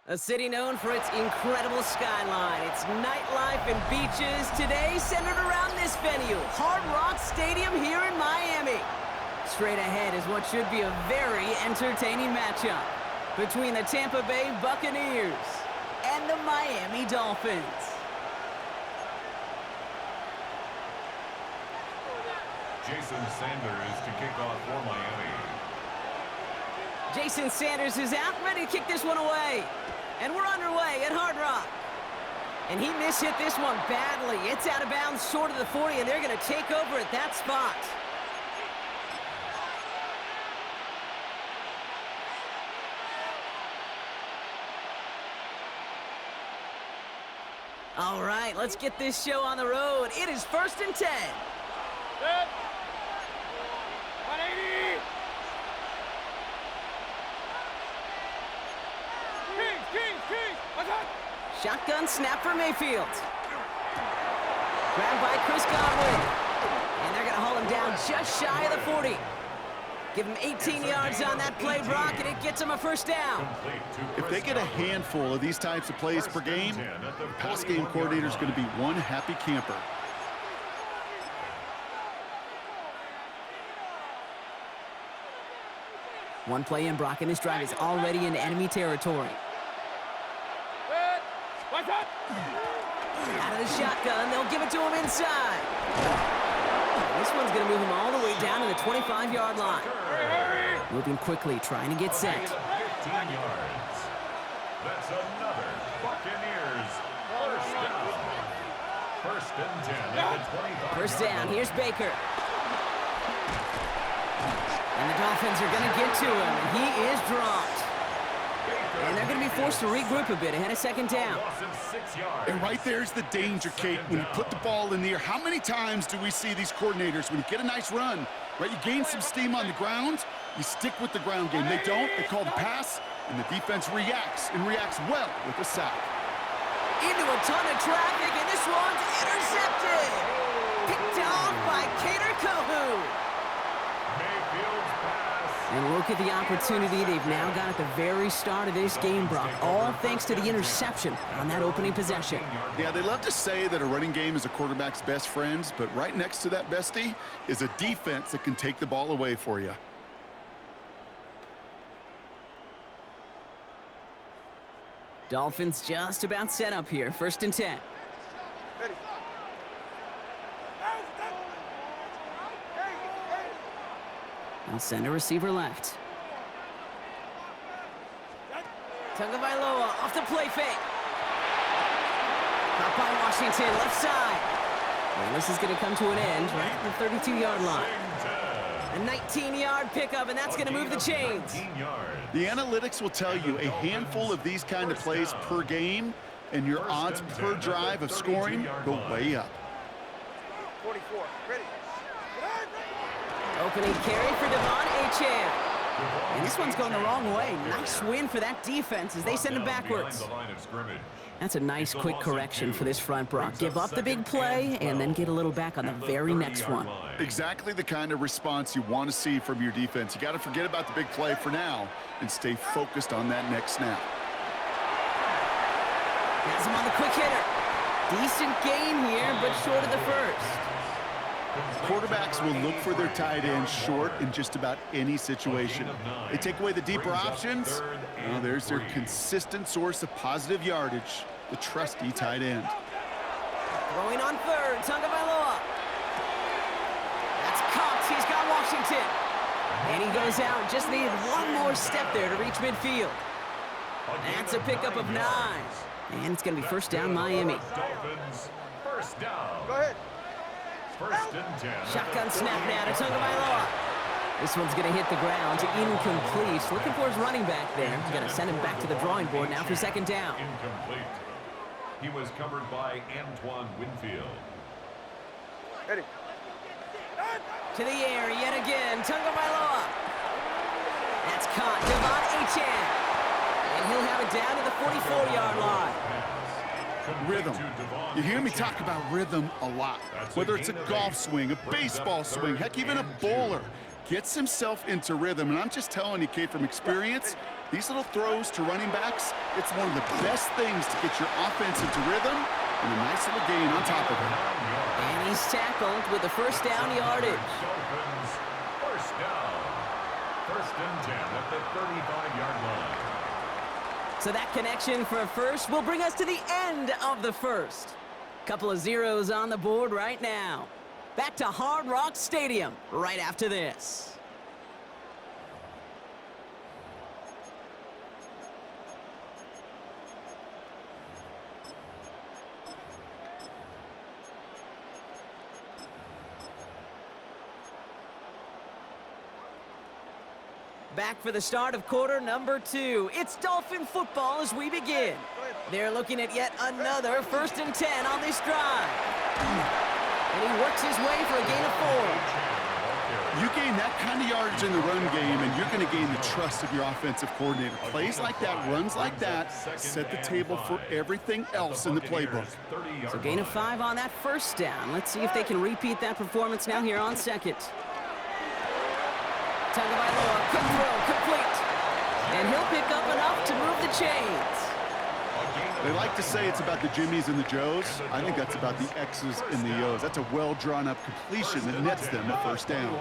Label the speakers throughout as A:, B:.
A: A city known for its incredible skyline, its nightlife and beaches, today centered around this venue, Hard Rock Stadium here in Miami. Straight ahead is what should be a very entertaining matchup between the Tampa Bay Buccaneers and the Miami Dolphins.
B: Jason Sanders to kick off for Miami.
A: Jason Sanders is out, ready to kick this one away. And we're underway at Hard Rock. And he mishit this one badly. It's out of bounds short of the 40, and they're going to take over at that spot. All right, let's get this show on the road. It is 1st and 10.
C: Set. 180. Kings. What's up?
A: Shotgun snap for Mayfield. Grabbed by Chris Godwin. And they're going to haul him down just shy of the 40. Give him 18 yards on that play, Brock, and it gets him a first down.
D: If they get a handful of these types of plays per game, the pass game coordinator is going to be one happy camper.
A: One play in, Brock, and this drive is already in enemy territory.
C: What's up?
A: Out of the shotgun, they'll give it to him inside. This one's going to move him all the way down to the 25-yard line.
C: Hurry.
A: Moving quickly, trying to get set.
B: 15 yards. That's another Buccaneers first down. 1st and 10 at the 25.
A: First down, here's Baker. And the Dolphins are going to get to him, and he is dropped. And they're going to be forced to regroup a bit ahead of 2nd down.
D: And right there's the danger, Kate, when you put the ball in the air. How many times do we see these coordinators, when you get a nice run, right, you gain some steam on the ground, you stick with the ground game. They don't, they call the pass, and the defense reacts, and reacts well with a sack.
A: Into a ton of traffic, and this one's intercepted. Picked off by Cater Kohu. And look at the opportunity they've now got at the very start of this game, Brock, all thanks to the interception on that opening possession.
D: Yeah, they love to say that a running game is a quarterback's best friend, but right next to that bestie is a defense that can take the ball away for you.
A: Dolphins just about set up here, 1st and 10.
C: Ready.
A: They'll send a receiver left. Tagovailoa off the play fake. Caught by Washington, left side. And this is going to come to an end right at the 32-yard line. A 19-yard pickup, and that's going to move the chains.
D: The analytics will tell you a handful of these kind of plays per game, and your odds per drive of scoring go way up.
C: 44. Ready.
A: Opening carry for Devon Achane. And this one's going the wrong way. Nice win for that defense as they send him backwards. That's a nice quick correction for this front, Brock. Give up the big play and then get a little back on the very next one.
D: Exactly the kind of response you want to see from your defense. You got to forget about the big play for now and stay focused on that next snap.
A: Has him on the quick hitter. Decent gain here, but short of the first.
D: Quarterbacks will look for their tight end short in just about any situation. They take away the deeper options. Well, there's their consistent source of positive yardage, the trusty tight end.
A: Throwing on 3rd, Tagovailoa. That's caught. He's got Washington. And he goes out. Just needed one more step there to reach midfield. That's a pickup of 9. And it's going to be 1st down Miami.
B: Dolphins, 1st down.
C: Go ahead.
B: 1st and 10.
A: Shotgun snap now to Tagovailoa. This one's going to hit the ground to incomplete. Looking for his running back there. Going to send him back to the drawing board now for 2nd down.
B: Incomplete. He was covered by Antoine Winfield.
C: Ready.
A: To the air yet again. Tagovailoa. That's caught. Devon Achane. And he'll have it down to the 44-yard line.
D: Rhythm. You hear me talk about rhythm a lot. Whether it's a golf swing, a baseball swing, heck, even a bowler gets himself into rhythm. And I'm just telling you, Kate, from experience, These little throws to running backs, it's one of the best things to get your offense into rhythm and a nice little gain on top of it.
A: And he's tackled with the first down yardage.
B: Dolphins, first down. First and 10 at the 35-yard line.
A: So that connection for a first will bring us to the end of the first. Couple of zeros on the board right now. Back to Hard Rock Stadium right after this. Back for the start of quarter number 2. It's Dolphin football as we begin. They're looking at yet another first and 10 on this drive. And he works his way for a gain of 4.
D: You gain that kind of yardage in the run game, and you're going to gain the trust of your offensive coordinator. Plays like that, runs like that, set the table for everything else in the playbook.
A: So gain of 5 on that first down. Let's see if they can repeat that performance now here on second. Tagovailoa, quick throw, complete. And he'll pick up enough to move the chains.
D: They like to say it's about the Jimmies and the Joes. I think that's about the X's and the O's. That's a well-drawn-up completion that nets them a first down.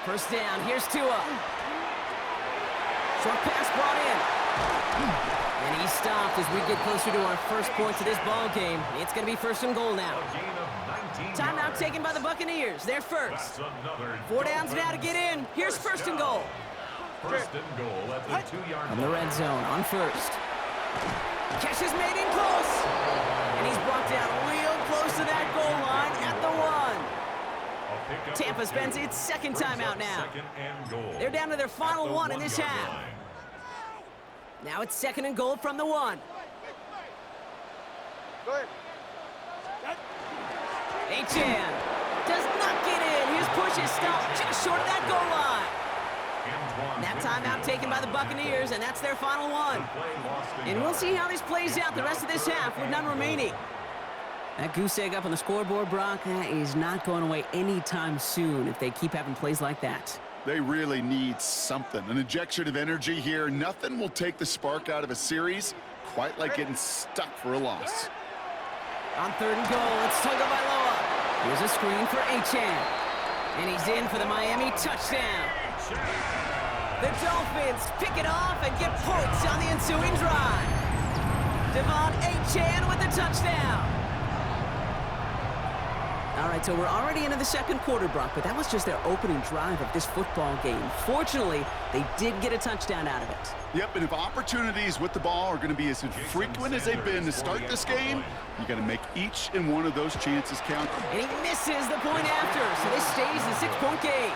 A: First down, here's Tua. Short pass brought in. And he's stopped as we get closer to our first point to this ball game. It's going to be first and goal now. Timeout taken by the Buccaneers. They're first. 4 downs now to get in. Here's first and goal.
B: First and goal at the 2-yard line.
A: From the red zone on first. Catch is made in close. And he's brought down real close to that goal line at the 1. Tampa spends its second timeout now. They're down to their final 1 in this half. Now it's second and goal from the 1.
C: Go ahead.
A: Achan does not get in. His push is stopped just short of that goal line. That timeout taken by the Buccaneers, and that's their final 1. And we'll see how this plays out the rest of this half with none remaining. That goose egg up on the scoreboard, Brock, that is not going away anytime soon if they keep having plays like that.
D: They really need something, an injection of energy here. Nothing will take the spark out of a series quite like getting stuck for a loss.
A: On third and goal, it's Tagovailoa. Here's a screen for Achan. And he's in for the Miami touchdown. The Dolphins pick it off and get points on the ensuing drive. Devon Achan with the touchdown. All right, so we're already into the second quarter, Brock, but that was just their opening drive of this football game. Fortunately, they did get a touchdown out of it.
D: Yep, and if opportunities with the ball are going to be as infrequent as they've been to start this game, you got to make each and one of those chances count.
A: And he misses the point after, so this stays the 6-point game.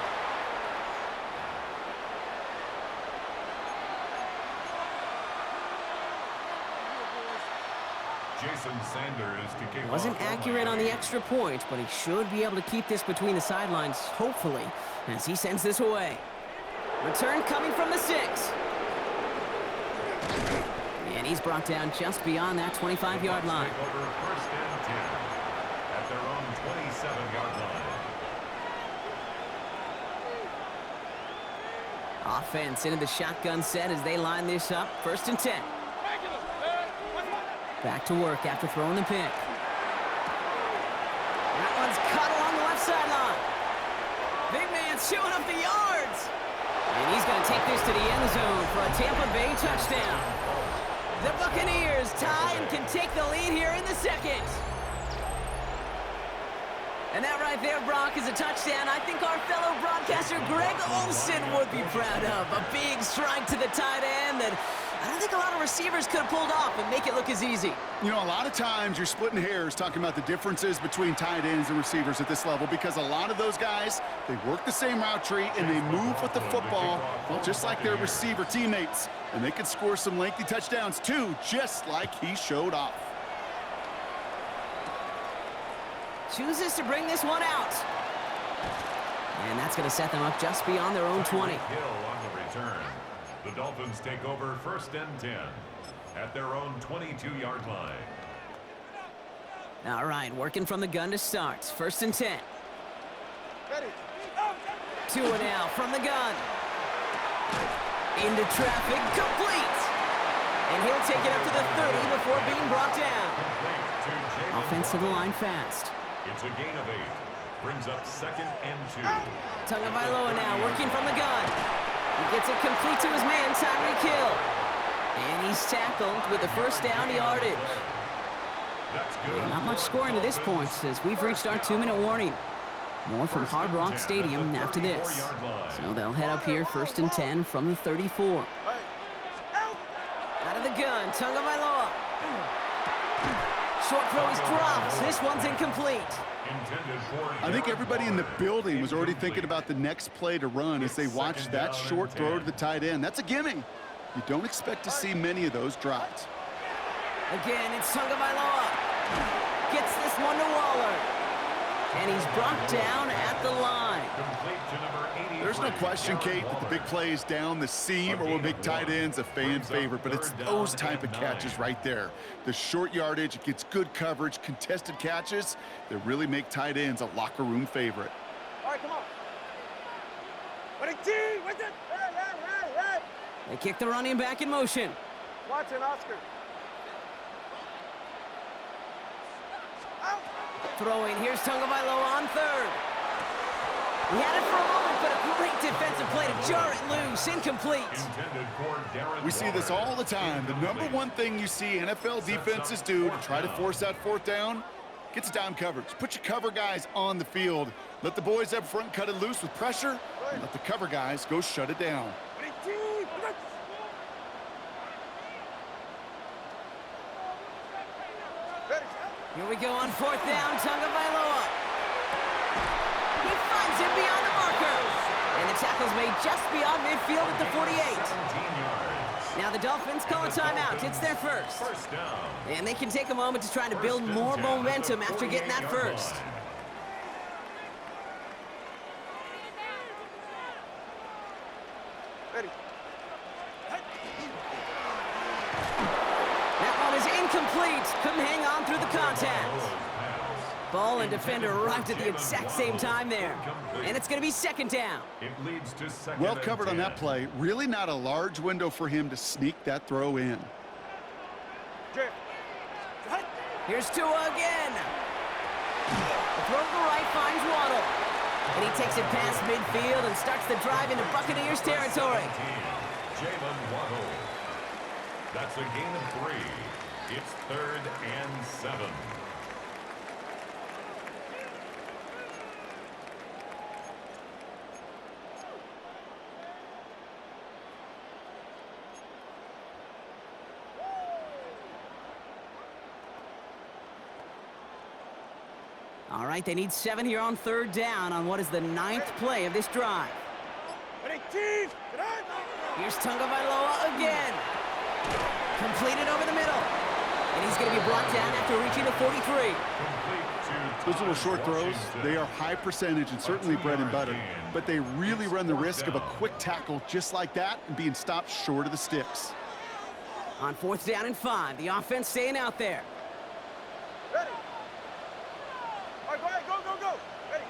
B: Jason Sanders to kick
A: Wasn't accurate on the extra point, but he should be able to keep this between the sidelines, hopefully, as he sends this away. Return coming from the 6. And he's brought down just beyond that 25-yard line.
B: Over first and 10 at their own 27-yard line.
A: Offense into the shotgun set as they line this up. First and 10. Back to work after throwing the pick. That one's cut along the left sideline. Big man's showing up the yards. And he's going to take this to the end zone for a Tampa Bay touchdown. The Buccaneers tie and can take the lead here in the second. And that right there, Brock, is a touchdown I think our fellow broadcaster Greg Olsen would be proud of. A big strike to the tight end that I don't think a lot of receivers could have pulled off and make it look as easy.
D: You know, a lot of times you're splitting hairs talking about the differences between tight ends and receivers at this level because a lot of those guys, they work the same route tree and they move with the football, well, just like their receiver teammates. And they can score some lengthy touchdowns too, just like he showed off.
A: Chooses to bring this one out. And that's going to set them up just beyond their own 20.
B: Hill on the return. The Dolphins take over first and 10 at their own 22-yard line.
A: All right, working from the gun to start. First and 10.
C: Ready.
A: Two and out from the gun. Into traffic, complete. And he'll take it up to the 30 before being brought down. Offense to the line fast.
B: It's a gain of 8. Brings up 2nd and 2.
A: Tagovailoa now working from the gun. He gets it complete to his man, Tyreek Hill. And he's tackled with the first down yardage.
B: That's good.
A: Not much scoring to this point as we've reached our 2-minute warning. More from Hard Rock Stadium after this. So they'll head up here 1st and 10 from the 34. Out of the gun, Tagovailoa. Short throw is dropped. This one's incomplete.
D: I think everybody in the building was already thinking about the next play to run as they watched that short throw to the tight end. That's a gimme. You don't expect to see many of those drops.
A: Again, it's Tagovailoa. Gets this one to Waller. And he's brought down at the line.
D: There's no question, Kate, that the big play is down the seam or will make tight ends a fan favorite, but it's those type of catches right there. The short yardage, it gets good coverage, contested catches that really make tight ends a locker room favorite.
C: All right, come on. What a team! What's it? Hey!
A: They kick the running back in motion.
C: Watson, Oscar. Out!
A: Throwing, here's Tagovailoa on 3rd. He had it for a moment, but a great defensive play to jar it loose. Incomplete.
D: We see this all the time. The number one thing you see NFL defenses do to try to force that 4th down, gets down coverage. Put your cover guys on the field. Let the boys up front cut it loose with pressure, and let the cover guys go shut it down.
A: Here we go on 4th down, Tagovailoa. He finds him beyond the marker. And the tackle's made just beyond midfield at the 48. Now the Dolphins call a timeout. It's their first. And they can take a moment to try to build more momentum after getting that first.
C: Ready.
A: That one is incomplete. Couldn't hang on through the contact. Ball and defender arrived at the exact same time there. And it's going to be 2nd down.
B: It leads to 2nd
D: Well covered on that play. Really not a large window for him to sneak that throw in.
A: Here's Tua again. The throw to the right finds Waddle. And he takes it past midfield and starts the drive into Buccaneers territory.
B: Jalen Waddle. That's a gain of 3. It's 3rd and 7.
A: All right, they need 7 here on 3rd down on what is the 9th play of this drive. Here's Tagovailoa again. Completed over the middle. And he's going to be brought down after reaching the 43.
D: Those little short throws, they are high percentage and certainly bread and butter, but they really run the risk of a quick tackle just like that and being stopped short of the sticks.
A: On 4th down and 5, the offense staying out there.
C: Ready. All right, go ahead. Go. Ready.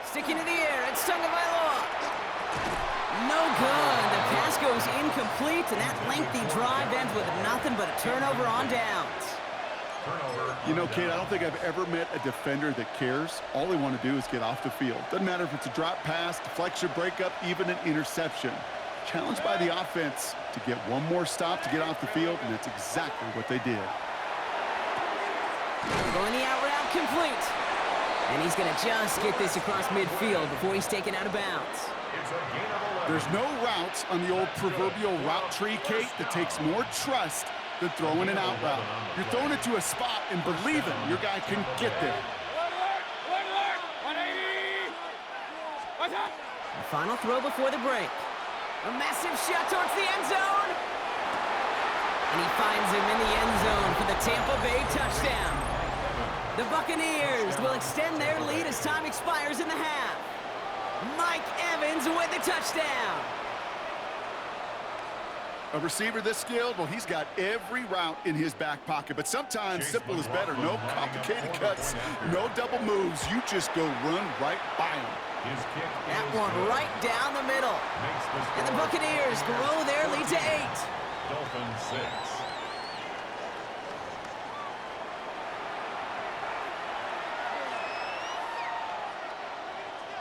A: Sticking to the air, it's Tagovailoa. No good. The pass goes incomplete, and that lengthy drive ends with nothing but a turnover on downs.
D: You know, Kate, I don't think I've ever met a defender that cares. All they want to do is get off the field. Doesn't matter if it's a drop pass, deflection, breakup, even an interception. Challenged by the offense to get one more stop to get off the field, and that's exactly what they did.
A: Going the out route complete. And he's going to just get this across midfield before he's taken out of bounds.
D: There's no routes on the old proverbial route tree, Kate, that takes more trust than throwing an out route. You're throwing it to a spot and believing your guy can get there.
A: The final throw before the break. A massive shot towards the end zone. And he finds him in the end zone for the Tampa Bay touchdown. The Buccaneers will extend their lead as time expires in the half. Mike Evans with the touchdown.
D: A receiver this skilled, well, he's got every route in his back pocket. But sometimes simple is better. No complicated cuts, no double moves. You just go run right by him.
A: That one right down the middle. And the Buccaneers grow their lead to 8.
B: Dolphins 6.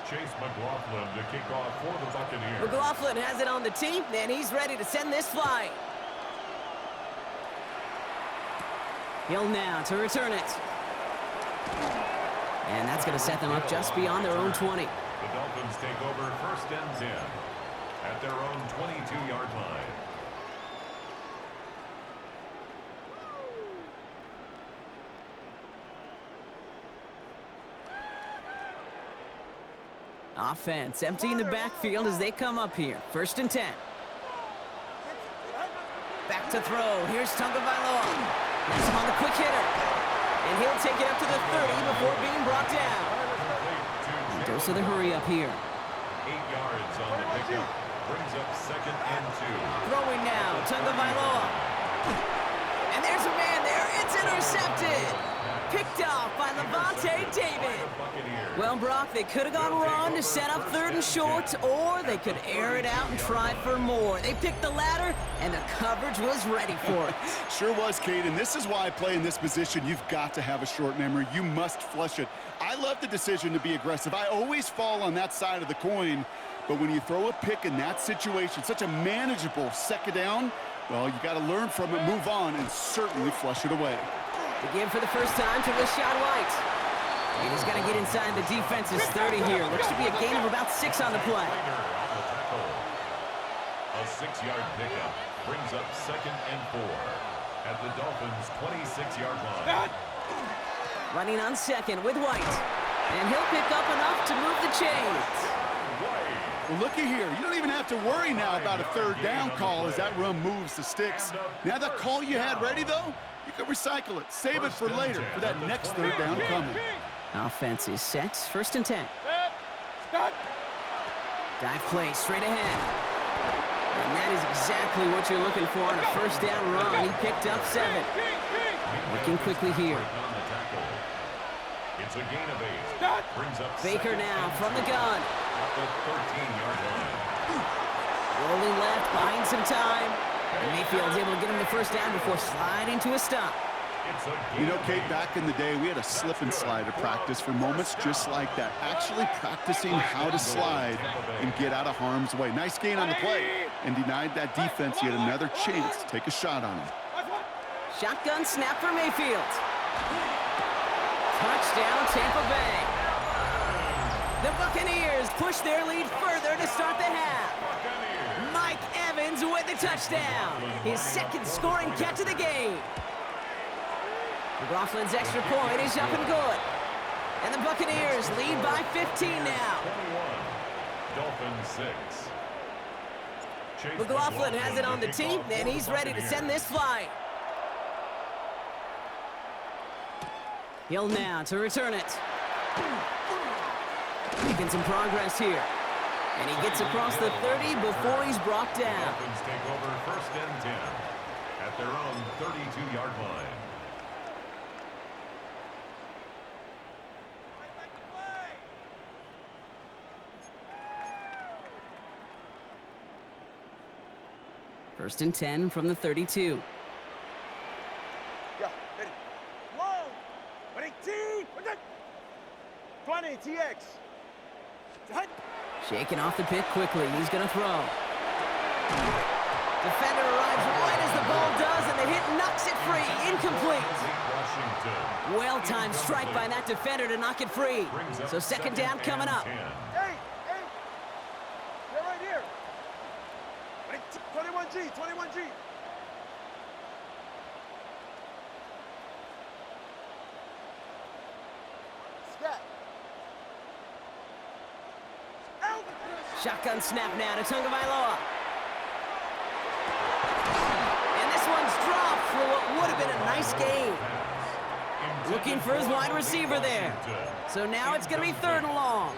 B: Chase McLaughlin to kick off for the Buccaneers.
A: McLaughlin has it on the tee, and he's ready to send this flying. Hill now to return it. And that's going to set them up just beyond their own 20.
B: The Dolphins take over 1st and 10 at their own 22-yard line.
A: Offense emptying the backfield as they come up here. 1st and 10. Back to throw. Here's Tagovailoa. Has him on the quick hitter. And he'll take it up to the 30 before being brought down. Dose of the hurry up here.
B: 8 yards on the pickup. Brings up 2nd and 2.
A: Throwing now. Tagovailoa. And there's a man there. It's intercepted. Picked off by Levante David. Well, Brock, they could have gone run to set up 3rd and short, or they could air it out and try for more. They picked the latter, and the coverage was ready for it.
D: Sure was, Kate, and this is why I play in this position. You've got to have a short memory. You must flush it. I love the decision to be aggressive. I always fall on that side of the coin, but when you throw a pick in that situation, such a manageable 2nd down, well, you got to learn from it, move on, and certainly flush it away.
A: To give for the first time to Rashad White. And he's got to get inside the defense's 30 here. Looks to be a gain of about 6 on the play.
B: A 6-yard pickup brings up 2nd and 4 at the Dolphins' 26-yard line.
A: Running on 2nd with White. And he'll pick up enough to move the chains.
D: Well, looky here. You don't even have to worry now about a 3rd down call as that run moves the sticks. Now that call you had ready, though, you can recycle it. Save it for later for that next 3rd down coming.
A: Offense is set. 1st and 10. Dive play straight ahead. And that is exactly what you're looking for on a 1st down run. He picked up 7. Working quickly here.
B: It's a gain of 8. Brings up
A: Baker now from the gun.
B: At the 13-yard line.
A: Rolling left, buying some time. And Mayfield's able to get him the 1st down before sliding to a stop.
D: You know, Kate, back in the day, we had a slip and slide to practice for moments just like that. Actually practicing how to slide and get out of harm's way. Nice gain on the play, and denied that defense yet another chance to take a shot on him.
A: Shotgun snap for Mayfield. Touchdown, Tampa Bay. The Buccaneers push their lead further to start the half. Mike Evans with the touchdown. His 2nd scoring catch of the game. McLaughlin's extra point is up and good. And the Buccaneers lead by 15 now.
B: 21. Dolphins 6.
A: McLaughlin has it on the tee, and he's ready to send this flying. Hill now to return it. Making some progress here. And he gets across the 30 before he's brought down.
B: Dolphins take over 1st and 10 at their own 32-yard line.
A: First and 10 from the 32.
C: Yeah, ready. Whoa! 20, TX.
A: Shaking off the pick quickly. He's going to throw. Defender arrives right as the ball does, and the hit knocks it free. Incomplete. Well-timed strike by that defender to knock it free. So 2nd down coming up.
C: Hey! They're right here. 21G. Scat. Out!
A: Shotgun snap now to Tagovailoa. And this one's dropped for what would have been a nice game. Looking for his wide receiver there. So now it's going to be 3rd and long.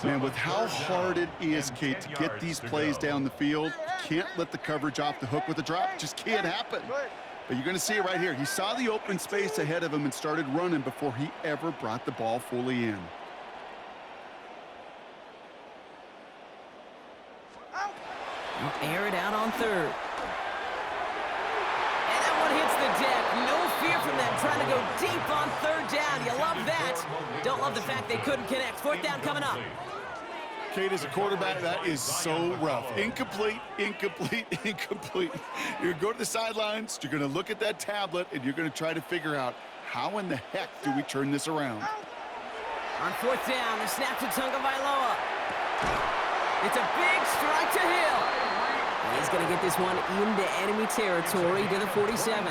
D: Man, with how hard it is, Kate, to get these plays down the field, can't let the coverage off the hook with a drop. It just can't happen. But you're going to see it right here. He saw the open space ahead of him and started running before he ever brought the ball fully in.
A: He'll air it out on third. And that one hits the deck. No fear from them, trying to go deep on third down. You love that. Don't love the fact they couldn't connect. Fourth down coming up.
D: Kate, as a quarterback, that is so rough. Incomplete, incomplete, incomplete. You're going to go to the sidelines, you're going to look at that tablet, and you're going to try to figure out how in the heck do we turn this around.
A: On fourth down, the snap to Tagovailoa. It's a big strike to Hill. And he's going to get this one into enemy territory to the 47.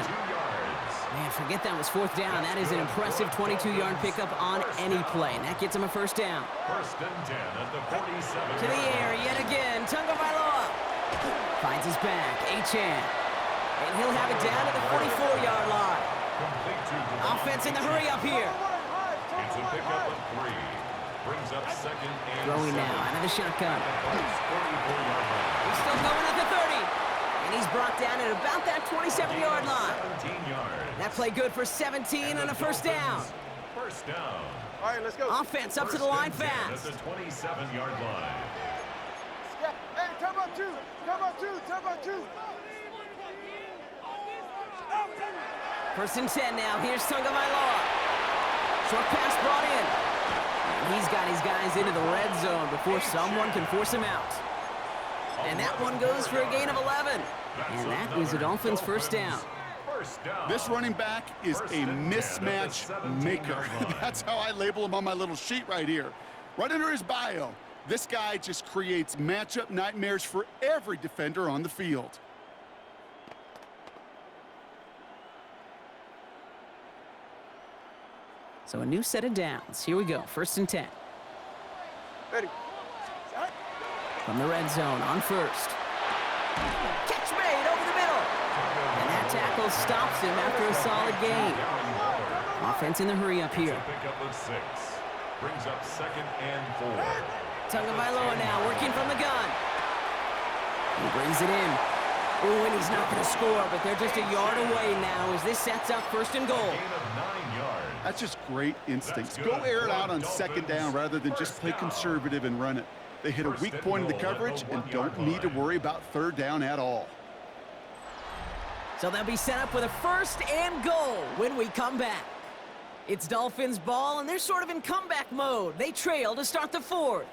A: Man, forget that was fourth down. That is an impressive 22-yard pickup on any play. And that gets him a first down.
B: First and 10 at the 47.
A: To the air yet again. Tagovailoa finds his back. Achane. And he'll have it down to the 44-yard line. Offense in the hurry up here.
B: It's a pickup of 3. Brings up second and
A: Throwing
B: 7.
A: now out of the shotgun.
B: 44-yard line.
A: He's still going at the 30. And he's brought down at about that 27-yard line.
B: 17 yards.
A: That play good for 17 and a first down.
B: First down.
C: All right, let's go.
A: Offense up to the line
B: First and 10
A: fast.
B: at the 27-yard line.
C: Hey, come on, two. Come on, two. Come on, two.
A: First and 10 now. Here's Tagovailoa. Short pass brought in. And he's got his guys into the red zone before someone can force him out. And that one goes for a gain of 11. And that is a Dolphins first down.
D: This running back is a mismatch maker. That's how I label him on my little sheet right here. Right under his bio, this guy just creates matchup nightmares for every defender on the field.
A: So a new set of downs. Here we go. First and 10.
C: Ready.
A: From the red zone on first. Catch made over the middle. And that tackle stops him after a solid gain. Offense in the hurry up here.
B: Pickup of 6. Brings up second and 4.
A: Tagovailoa now working from the gun. He brings it in. Ooh, and he's not going to score, but they're just a yard away now as this sets up first and goal.
B: Gain of 9 yards.
D: That's just great instincts. Go air it out on second down rather than just play conservative and run it. They hit a weak point in the coverage and don't need to worry about third down at all.
A: So they'll be set up with a first and goal when we come back. It's Dolphins ball, and they're sort of in comeback mode. They trail to start the fourth.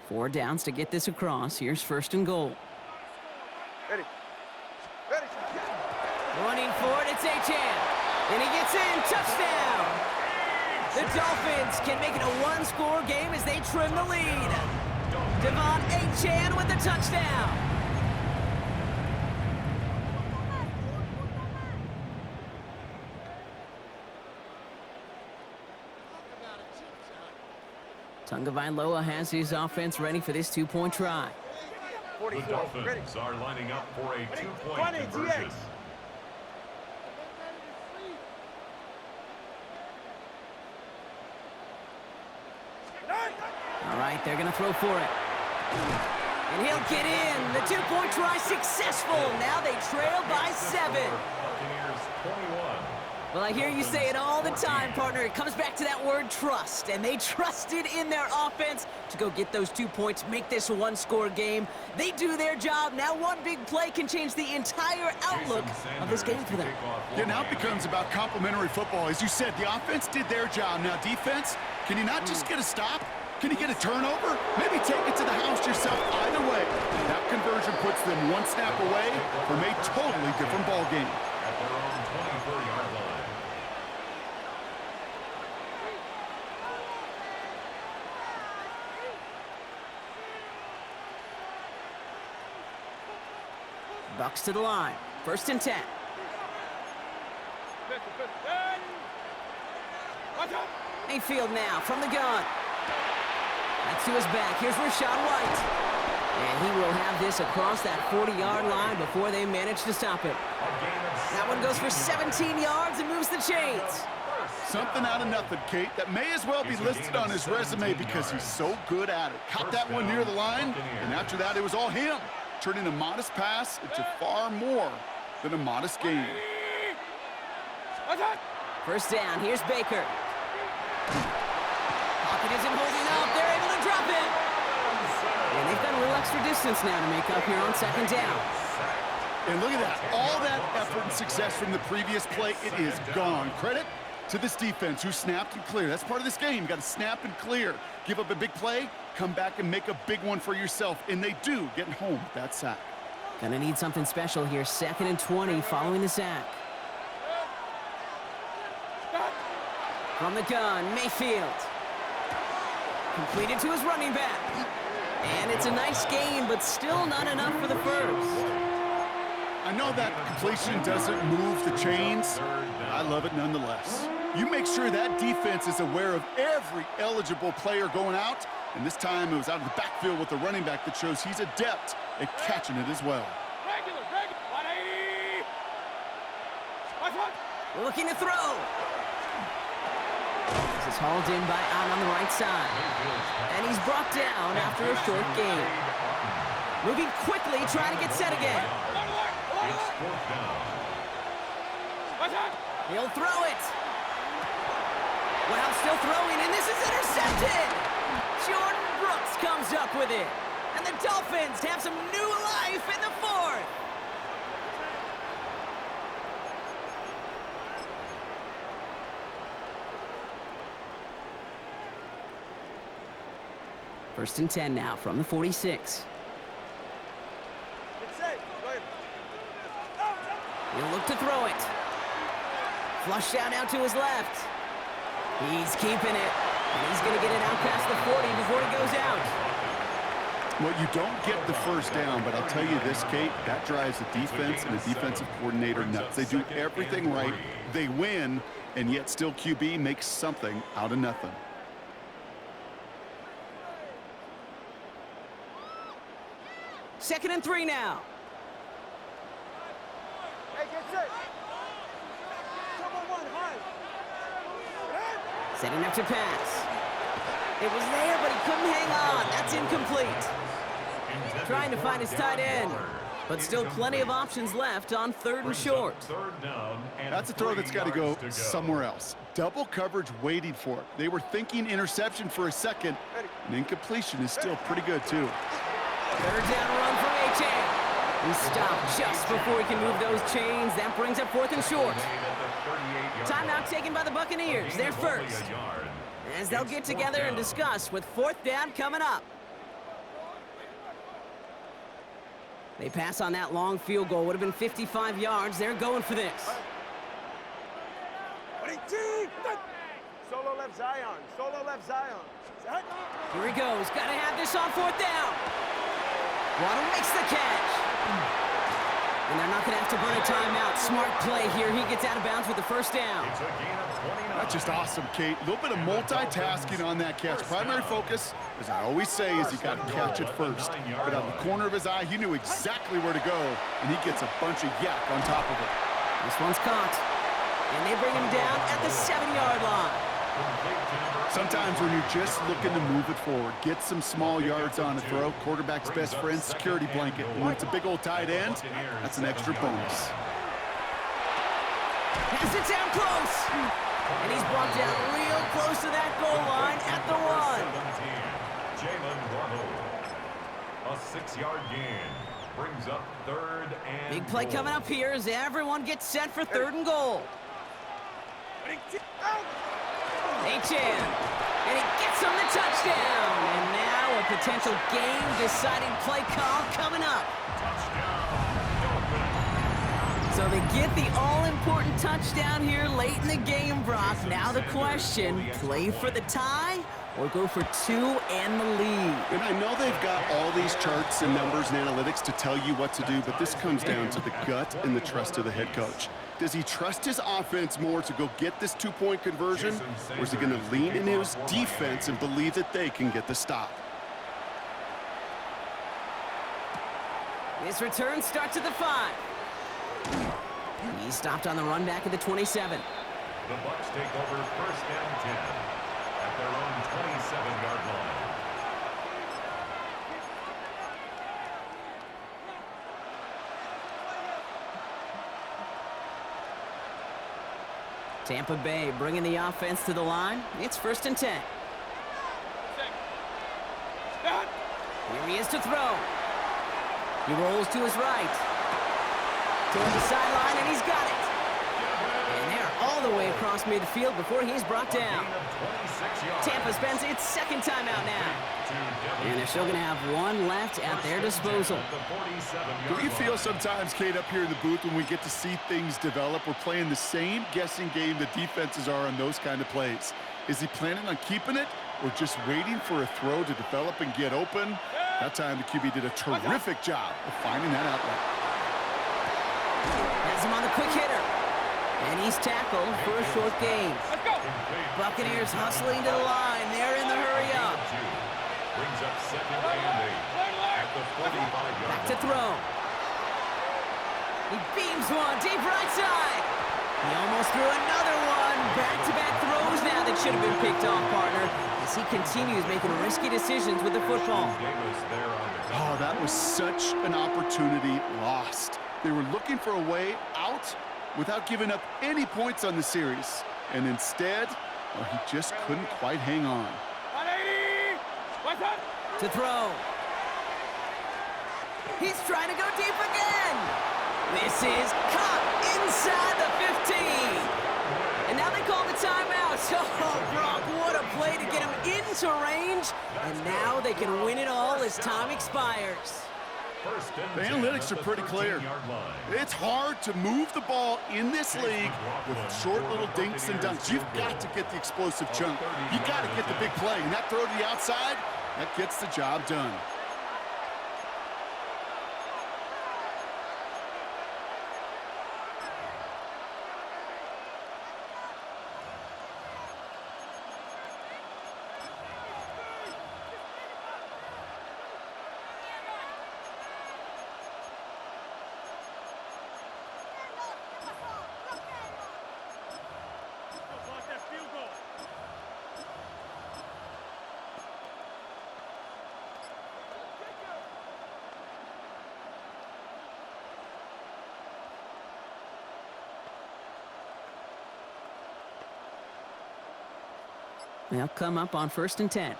A: Four downs to get this across. Here's first and goal.
C: Ready. Ready.
A: Running for it, it's Achane. And he gets in, touchdown! The Dolphins can make it a one-score game as they trim the lead. Devon Achane with the touchdown. Tagovailoa has his offense ready for this two-point try.
B: The
C: 44.
B: Dolphins
C: Ready.
B: are lining up for a 2-point
C: 20,
B: conversion.
C: TX.
A: All right, they're going to throw for it. And he'll get in. The two-point try successful. Now they trail by 7.
B: Buccaneers 21.
A: Well, I hear you say it all the time, partner. It comes back to that word trust. And they trusted in their offense to go get those 2 points, make this a one-score game. They do their job. Now one big play can change the entire outlook of this game for them.
D: Yeah, now it becomes about complementary football. As you said, the offense did their job. Now defense, can you not just get a stop? Can you get a turnover? Maybe take it to the house yourself. Either way, that conversion puts them one snap away from a totally different ball game.
B: At their own 24-yard line.
A: Bucks to the line. First and 10. Mayfield now from the gun. That's to his back. Here's Rachaad White. And he will have this across that 40-yard line before they manage to stop him. That one goes for 17 yards and moves the chains.
D: Something out of nothing, Kate. That may as well be listed on his resume because he's so good at it. Caught that one near the line, and after that, it was all him, turning a modest pass into far more than a modest gain.
A: First down, here's Baker. Pocket isn't holding up. They're able to drop it. And they've got a little extra distance now to make up here on second down.
D: And look at that. All that effort and success from the previous play, it is gone. Credit to this defense who snapped and cleared. That's part of this game. You got to snap and clear. Give up a big play, come back and make a big one for yourself. And they do, getting home with that sack.
A: Gonna need something special here. 2nd and 20 following the sack. From the gun, Mayfield. Completed to his running back. And it's a nice gain, but still not enough for the first.
D: I know that completion doesn't move the chains. I love it nonetheless. You make sure that defense is aware of every eligible player going out, and this time it was out of the backfield with the running back that shows he's adept at catching it as well.
C: Regular, 180.
A: Looking to throw. This is hauled in by Allen on the right side. And he's brought down after a short gain. Moving quickly, trying to get set again. He'll throw it. Wow, still throwing, and this is intercepted. Jordan Brooks comes up with it. And the Dolphins have some new life in the 4th. First and 10 now from the 46. He'll look to throw it. Flush out to his left. He's keeping it. And he's going to get it out past the 40 before he goes out.
D: Well, you don't get the first down, but I'll tell you this, Kate, that drives the defense and the defensive coordinator nuts. They do everything right. They win, and yet still QB makes something out of nothing.
A: Second and 3 now.
C: Hey, get set.
A: Setting up to pass. It was there, but he couldn't hang on. That's incomplete. Trying to find his tight end, but still plenty of options left on 3rd and short.
D: That's a throw that's got to go somewhere else. Double coverage waiting for it. They were thinking interception for a second, and incompletion is still pretty good, too.
A: 3rd down run from Achane. He stopped just before he can move those chains. That brings up 4th and short. Timeout taken by the Buccaneers. They're first. As they'll get together and discuss with 4th down coming up. They pass on that long field goal. Would have been 55 yards. They're going for this.
C: Solo left Zion. Solo left Zion.
A: Here he goes. Got to have this on 4th down. Waddle makes the catch. And they're not going to have to burn a timeout. Smart play here. He gets out of bounds with the first down.
D: That's just awesome, Kate. A little bit of multitasking on that catch. Primary focus, as I always say, is you got to catch it first. But out of the corner of his eye, he knew exactly where to go, and he gets a bunch of yak on top of it.
A: This one's caught. And they bring him down at the 7-yard line.
D: Sometimes when you're just looking to move it forward, get some small yards on a throw, quarterback's best friend, security blanket. And when it's a big old tight end, that's an extra bonus.
A: Has it down close. And he's brought down real close to that goal line at the 1.
B: A 6-yard gain brings up 3rd and
A: Big play coming up here as everyone gets set for 3rd and goal. Achane, and he gets him the touchdown. And now a potential game-deciding play call coming up. So they get the all-important touchdown here late in the game, Brock. Now the question, play for the tie or go for 2 and the lead?
D: And I know they've got all these charts and numbers and analytics to tell you what to do, but this comes down to the gut and the trust of the head coach. Does he trust his offense more to go get this 2-point conversion, or is he going to lean in his defense and believe that they can get the stop?
A: This return starts at the 5. He's stopped on the run back at the 27.
B: The Bucs take over 1st and 10 at their own 27-yard line.
A: Tampa Bay bringing the offense to the line. It's 1st and 10. Here he is to throw. He rolls to his right. Toward the sideline, and he's got it. And they're all the way across midfield before he's brought down. Tampa spends its 2nd timeout now. And they're still going to have one left at their disposal.
D: Do you feel sometimes, Kate, up here in the booth when we get to see things develop, we're playing the same guessing game the defenses are on those kind of plays? Is he planning on keeping it or just waiting for a throw to develop and get open? That time the QB did a terrific job of finding that outlet.
A: Has him on the quick hitter. And he's tackled for a short gain. Buccaneers hustling to the line. They're in the hurry up.
B: Brings up 2nd and 8 at the 45-yard
A: Back to throw. He beams one deep right side. He almost threw another one. Back-to-back throws now that should have been picked off, partner, as he continues making risky decisions with the football.
D: Oh, that was such an opportunity lost. They were looking for a way out without giving up any points on the series. And instead, well, he just couldn't quite hang on.
C: 180! What's up?
A: To throw. He's trying to go deep again. This is caught inside the 15. And now they call the timeout. Oh, Brock, what a play to get him into range. And now they can win it all as time expires.
D: The analytics are pretty clear. It's hard to move the ball in this league with short little dinks and dunks. You've got to get the explosive chunk. You've got to get the big play. And that throw to the outside, that gets the job done.
A: They'll come up on 1st and 10.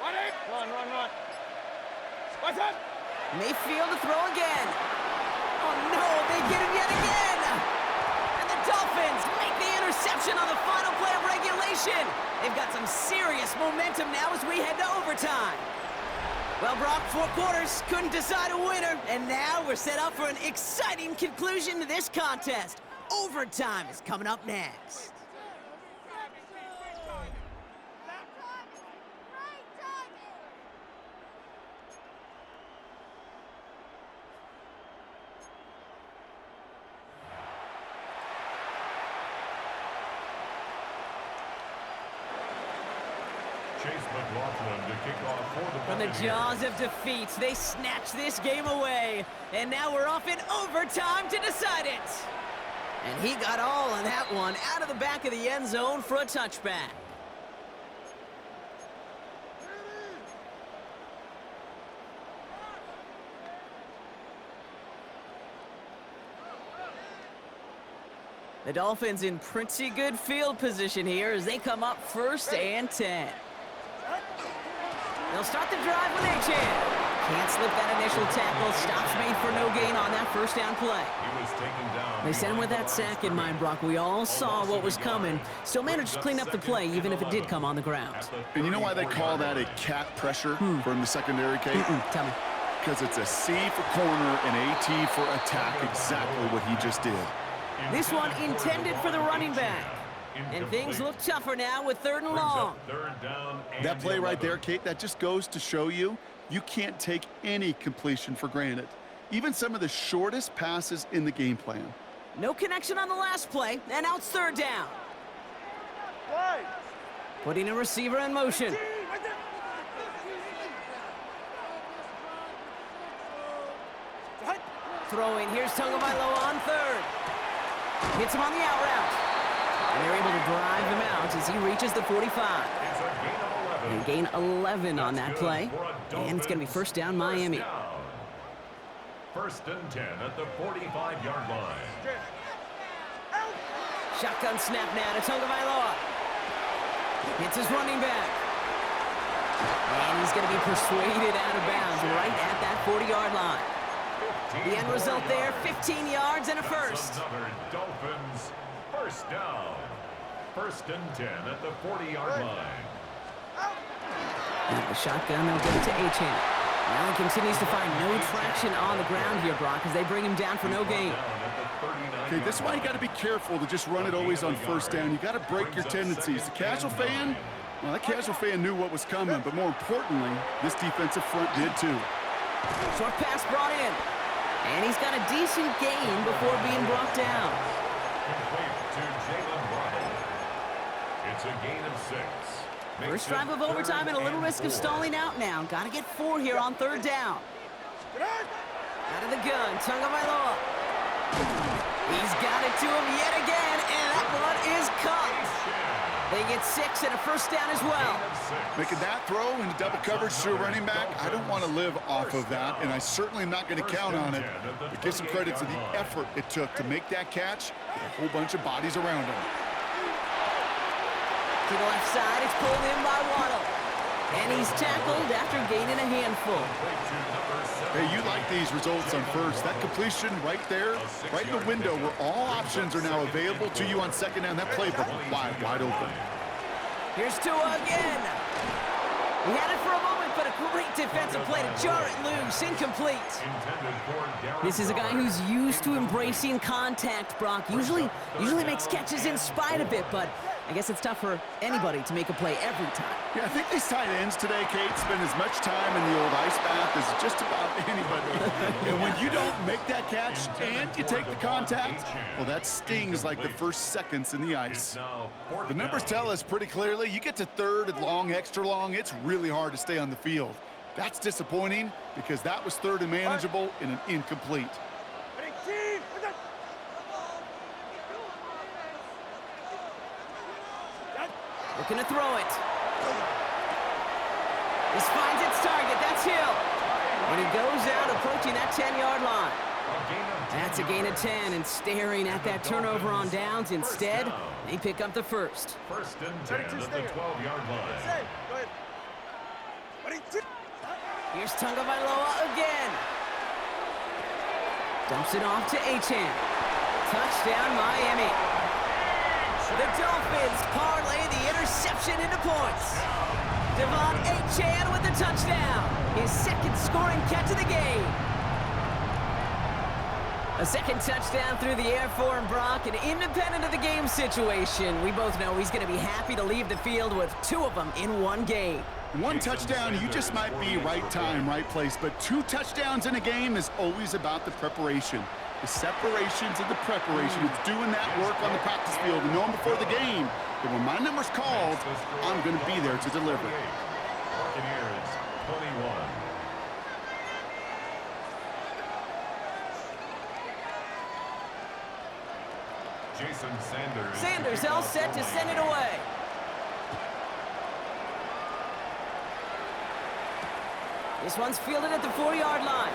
C: Run. What's up?
A: Mayfield to throw again. Oh, no, they get him yet again. And the Dolphins make the interception on the final play of regulation. They've got some serious momentum now as we head to overtime. Well, Brock, 4 quarters couldn't decide a winner, and now we're set up for an exciting conclusion to this contest. Overtime is coming up next. From the jaws of defeat, they snatch this game away. And now we're off in overtime to decide it. And he got all of that one out of the back of the end zone for a touchback. The Dolphins in pretty good field position here as they come up 1st and 10. They'll start the drive when they can. Can't slip that initial tackle. Stops made for no gain on that 1st down play. They sent him with that sack in mind, Brock. We all saw what was coming. Still managed to clean up the play, even if it did come on the ground.
D: And you know why they call that a cat pressure from the secondary, Kate?
A: Tell me.
D: Because it's a C for corner and AT for attack, exactly what he just did.
A: This one intended for the running back. And things look tougher now with 3rd and long.
D: That play right there, Kate, that just goes to show you can't take any completion for granted. Even some of the shortest passes in the game plan.
A: No connection on the last play, and now it's 3rd down. Putting a receiver in motion. throwing. Here's Tagovailoa on third. Hits him on the out route. And they're able to drive him out as he reaches the 45.
B: It's a gain of 11.
A: And gain 11 on that
B: That's
A: play.
B: good for a
A: And it's going to be first down Miami.
B: First and 10 at the 45-yard line.
A: Shotgun snap now to Tagovailoa. Hits his running back. And he's going to be persuaded out of bounds right at that 40-yard line. The end result there, 15 yards and a first.
B: Another Dolphins first down. First and 10 at the 40-yard line.
A: And the shotgun, they'll give it to Achane. Now he continues to find no traction on the ground here, Brock, as they bring him down for no gain.
D: Okay, this is why you got to be careful to just run it always on first down. You got to break your tendencies. The casual fan, well, that casual fan knew what was coming, but more importantly, this defensive front did too.
A: Short pass brought in. And he's got a decent gain before being brought down.
B: Complete to Jalen Waddle. It's a gain of 6.
A: First drive of overtime and a little risk of stalling out now. Got to get 4 here on third down. Out of the gun, Tagovailoa. He's got it to him yet again, and that one is caught. They get 6 and a first down as well.
D: Making that throw into double coverage to a running back, I don't want to live off of that, and I certainly am not going to count on it. But give some credit for the effort it took to make that catch with a whole bunch of bodies around him.
A: To the left side, it's pulled in by Waddle. And he's tackled after gaining a handful.
D: Hey, you like these results on first. That completion right there, right in the window where all options are now available to you on second down. That playbook wide open.
A: Here's Tua again. He had it for a moment, but a great defensive play to jar it loose. Incomplete. This is a guy who's used to embracing contact, Brock. Usually makes catches in spite of it, but I guess it's tough for anybody to make a play every time.
D: Yeah, I think these tight ends today, Kate, spend as much time in the old ice bath as just about anybody. And when you don't make that catch and you take the contact, well, that stings like the first seconds in the ice. The numbers tell us pretty clearly, you get to third and long, extra long, it's really hard to stay on the field. That's disappointing because that was third and manageable in an incomplete.
A: Looking to throw it. This finds its target. That's Hill. When he goes out approaching that 10-yard line. That's a gain of 10, and staring at that turnover on downs instead, they pick up the first.
B: First and 10 at the 12-yard line.
A: Here's Tagovailoa again. Dumps it off to Achane. Touchdown, Miami. The Dolphins parlay the interception into points. Devon Achane with the touchdown. His second scoring catch of the game. A second touchdown through the air for him, Brock, and independent of the game situation, we both know he's going to be happy to leave the field with 2 of them in one game.
D: One touchdown, you just might be right time, right place, but 2 touchdowns in a game is always about the preparation. The separations and the preparation. It's doing that work on the practice field and knowing before the game that when my number's called, I'm going to be there to deliver.
B: Buccaneers 21. Jason Sanders.
A: Sanders all set to send it away. This one's fielded at the 4-yard line.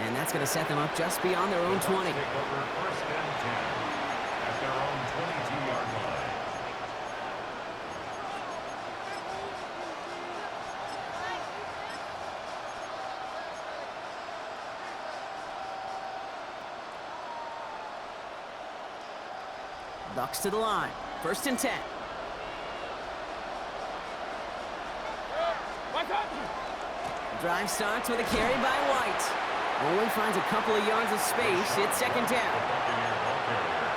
A: And that's going to set them up just beyond their own 20.
B: Take over first and 10 at their own 22-yard line.
A: Bucks to the line. First and 10. Drive starts with a carry by White. Only finds a couple of yards of space. It's second down.
B: Buccaneer ball carrier.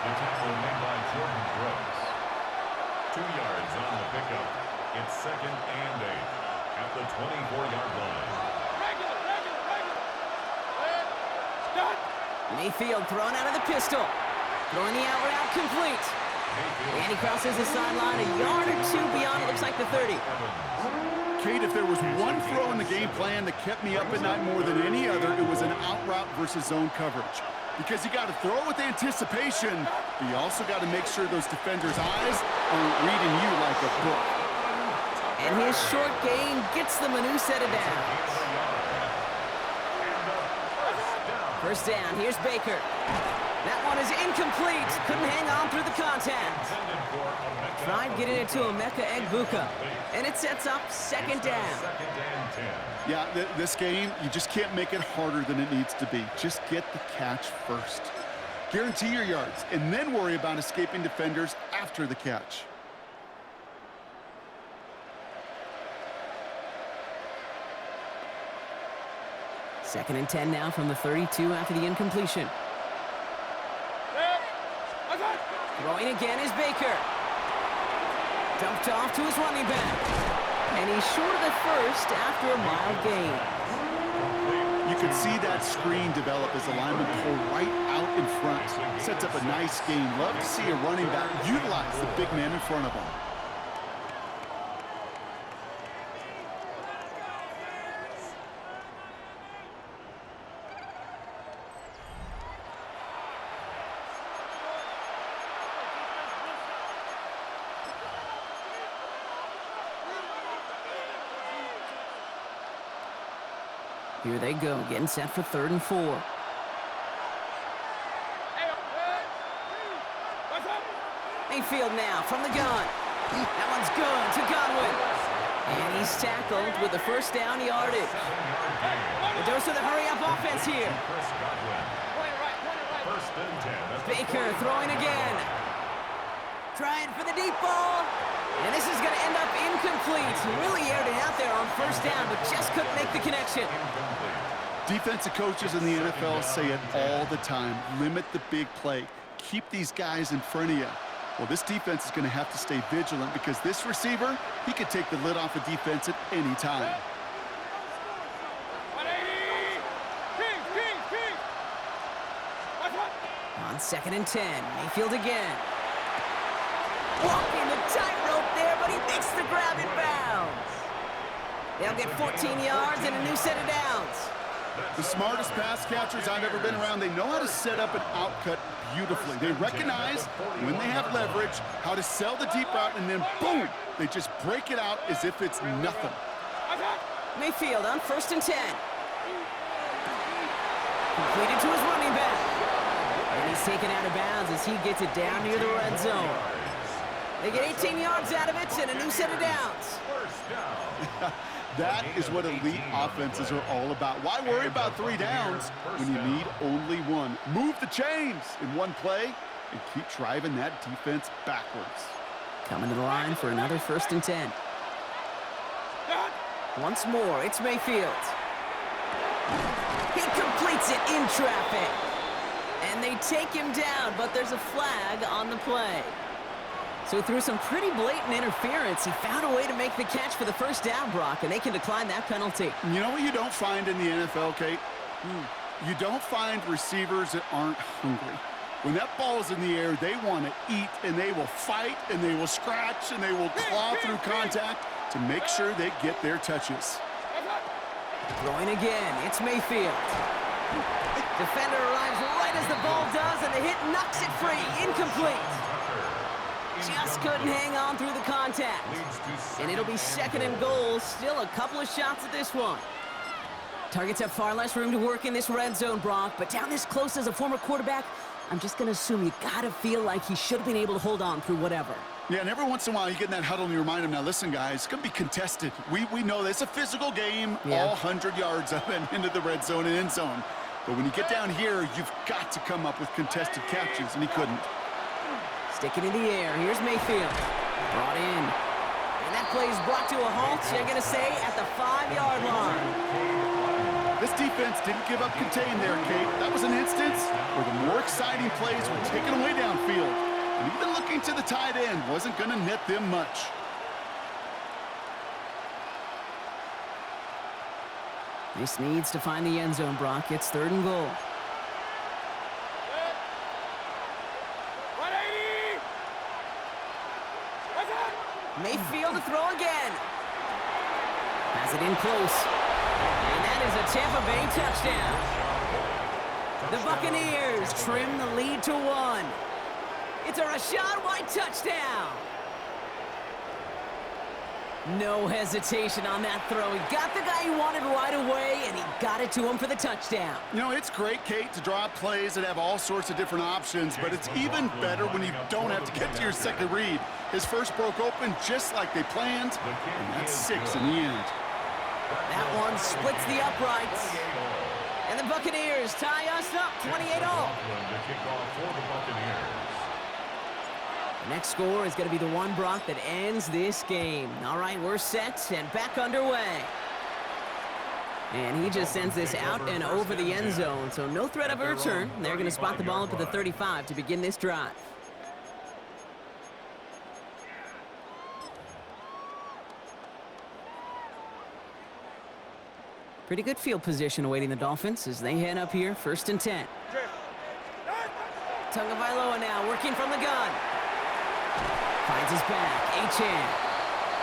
B: The tackle made by Jordan Brooks. 2 yards on the pickup. It's second and 8 at the 24-yard line.
A: Mayfield thrown out of the pistol. Throwing the out route complete. And he crosses the sideline a yard or 2 beyond, it looks like the 30.
D: Kate, if there was one throw in the game plan that kept me up at night more than any other, it was an out route versus zone coverage. Because you got to throw with anticipation, but you also got to make sure those defenders' eyes aren't reading you like a book.
A: And his short gain gets them a new set of downs. First down, here's Baker. That one is incomplete. Couldn't hang on through the contact. Tried getting it to Emeka Egbuka, and it sets up second down.
D: Yeah, this game, you just can't make it harder than it needs to be. Just get the catch first. Guarantee your yards, and then worry about escaping defenders after the catch.
A: Second and 10 now from the 32 after the incompletion. Throwing again is Baker. Dumped off to his running back. And he's short of the first after a mild gain.
D: You could see that screen develop as the lineman pulled right out in front. Sets up a nice gain. Love to see a running back utilize the big man in front of him.
A: Here they go, getting set for 3rd and 4. Mayfield now from the gun. That one's good to Godwin. And he's tackled with the first down yardage. The dose of the hurry-up offense here. Baker throwing again. Trying for the deep ball. And this is going to end up incomplete. Really aired it out there on first down, but just couldn't make the connection.
D: Defensive coaches in the NFL say it all the time. Limit the big play. Keep these guys in front of you. Well, this defense is going to have to stay vigilant because this receiver, he could take the lid off a defense at any time.
A: On 2nd and 10, Mayfield again. Walking the tightrope there, but he makes the grab in bounds. They'll get 14 yards and a new set of downs.
D: The smartest pass catchers I've ever been around, they know how to set up an outcut beautifully. They recognize when they have leverage, how to sell the deep route, and then boom, they just break it out as if it's nothing.
A: Mayfield on 1st and 10. Completed to his running back. And he's taken out of bounds as he gets it down near the red zone. They get 18 yards out of it and a new set of downs.
D: That is what elite offenses are all about. Why worry about 3 downs when you need only 1? Move the chains in one play and keep driving that defense backwards.
A: Coming to the line for another 1st and 10. Once more, it's Mayfield. He completes it in traffic. And they take him down, but there's a flag on the play. So through some pretty blatant interference, he found a way to make the catch for the first down, Brock, and they can decline that penalty.
D: You know what you don't find in the NFL, Kate? You don't find receivers that aren't hungry. When that ball is in the air, they want to eat, and they will fight, and they will scratch, and they will claw through contact to make sure they get their touches.
A: Throwing again, it's Mayfield. Defender arrives right as the ball does, and the hit knocks it free. Incomplete. Just couldn't hang on through the contact. And it'll be 2nd and goal. Still a couple of shots at this one. Targets have far less room to work in this red zone, Brock. But down this close as a former quarterback, I'm just going to assume you got to feel like he should have been able to hold on through whatever.
D: Yeah, and every once in a while you get in that huddle and you remind him, now listen, guys, it's going to be contested. We know this. It's a physical game, all 100 yards up and into the red zone and end zone. But when you get down here, you've got to come up with contested catches, and he couldn't.
A: Sticking in the air. Here's Mayfield. Brought in. And that play is brought to a halt, you're going to say, at the 5-yard line.
D: This defense didn't give up contain there, Kate. That was an instance where the more exciting plays were taken away downfield. And even looking to the tight end wasn't going to net them much.
A: This needs to find the end zone, Brock. It's 3rd and goal. Mayfield to throw again. Has it in close. And that is a Tampa Bay touchdown. The Buccaneers trim the lead to 1. It's a Rachaad White touchdown. No hesitation on that throw. He got the guy he wanted right away, and he got it to him for the touchdown.
D: You know, it's great, Kate, to draw up plays that have all sorts of different options, but it's even better when you don't have to get to your second read. His first broke open just like they planned, and that's 6 in the end.
A: That one splits the uprights. And the Buccaneers tie us up 28-all. The next score is going to be the one, Brock, that ends this game. All right, we're set and back underway. And he just sends this out and over the end zone, so no threat of a return. They're going to spot the ball up at the 35 to begin this drive. Pretty good field position awaiting the Dolphins as they head up here, 1st and 10. Tagovailoa now working from the gun. Finds his back, Achane.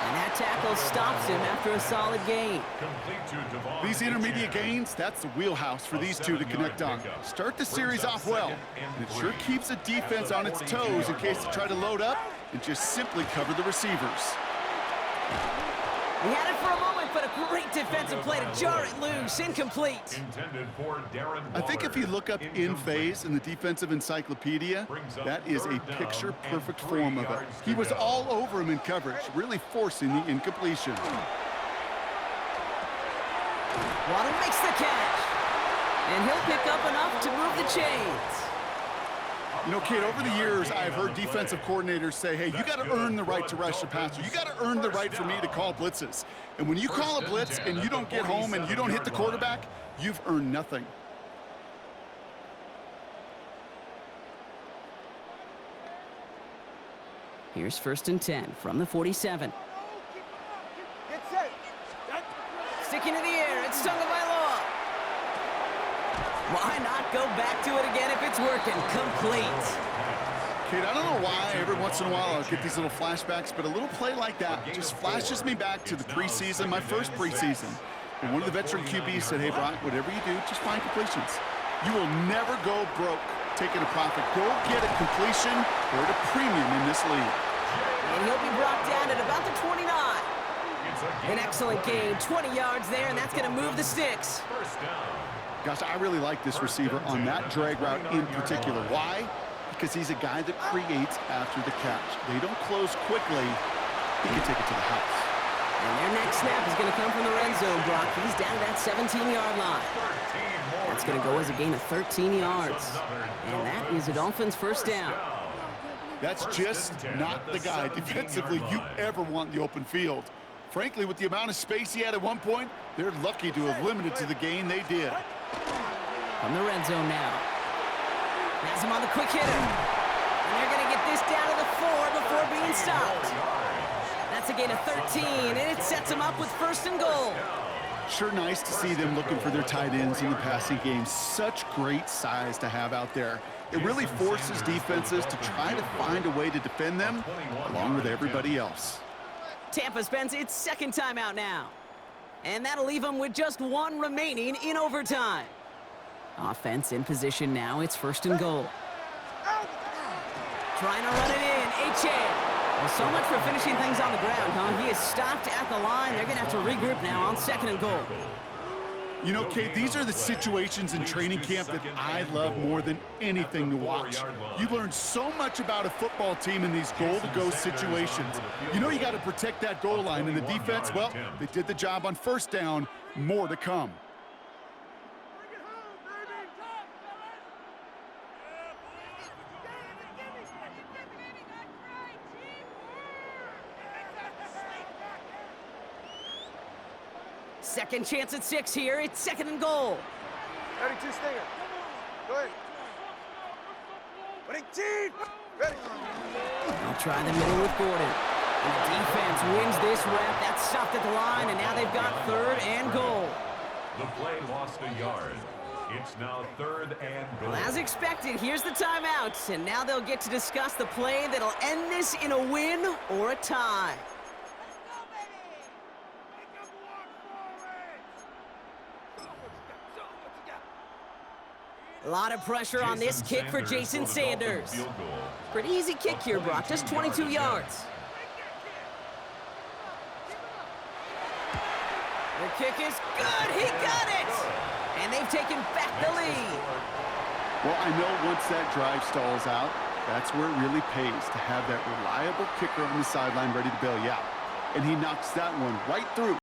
A: And that tackle stops him after a solid gain.
D: These intermediate gains, that's the wheelhouse for these two to connect on. Start the series off well, and it sure keeps the defense on its toes in case they try to load up and just simply cover the receivers.
A: He had it for a moment, but a great defensive play to jar it loose. Incomplete.
D: I think if you look up in phase in the defensive encyclopedia, that is a picture-perfect form of it. He was all over him in coverage, really forcing the incompletion.
A: Waddle makes the catch. And he'll pick up enough to move the chains.
D: You know, Kate, over the years, I've heard defensive coordinators say, hey, you got to earn the right to rush the passer. You got to earn the right for me to call blitzes. And when you call a blitz and you don't get home and you don't hit the quarterback, you've earned nothing.
A: Here's 1st and 10 from the 47.
C: Get set.
A: Sticking in the air, it's Tagovailoa. Why not go back to it again if it's working? Complete.
D: Kate, I don't know why every once in a while I'll get these little flashbacks, but a little play like that just flashes me back to the preseason, my first preseason. And one of the veteran QBs said, hey, Brock, whatever you do, just find completions. You will never go broke taking a profit. Go get a completion or at a premium in this league.
A: And he'll be brought down at about the 29. An excellent gain, 20 yards there, and that's going to move the sticks.
D: Gosh, I really like this receiver on that drag route in particular. Why? Because he's a guy that creates after the catch. They don't close quickly. He can take it to the house.
A: And their next snap is going to come from the red zone, Brock. He's down to that 17-yard line. That's going to go as a gain of 13 yards. And that is a Dolphins' first down.
D: That's just not the guy defensively you ever want in the open field. Frankly, with the amount of space he had at one point, they're lucky to have limited to the gain they did.
A: From the red zone now. Has him on the quick hitter. And they're going to get this down to the 4 before being stopped. That's a gain of 13, and it sets him up with 1st and goal.
D: Sure nice to see them looking for their tight ends in the passing game. Such great size to have out there. It really forces defenses to try to find a way to defend them along with everybody else.
A: Tampa spends its 2nd timeout now. And that'll leave them with just 1 remaining in overtime. Offense in position now. It's 1st and goal. Trying to run it in. Achane. Well, so much for finishing things on the ground, huh? He is stopped at the line. They're going to have to regroup now on 2nd and goal.
D: You know, Kate, these are the situations in training camp that I love more than anything to watch. You learn so much about a football team in these goal-to-go situations. You know you got to protect that goal line, and the defense, well, they did the job on 1st down. More to come.
A: Second chance at 6 here. It's 2nd and goal.
C: 32 Stinger. Go ahead. 18. Ready.
A: They'll try the middle with Gordon. And the defense wins this rep. That's stopped at the line, and now they've got 3rd and goal.
B: The play lost a yard. It's now 3rd and goal.
A: Well, as expected, here's the timeout, and now they'll get to discuss the play that'll end this in a win or a tie. A lot of pressure on this kick for Jason Sanders. Pretty easy kick here, Brock, just 22 yards. The kick is good, he got it! And they've taken back the lead.
D: Well, I know once that drive stalls out, that's where it really pays to have that reliable kicker on the sideline ready to bail you out. And he knocks that one right through.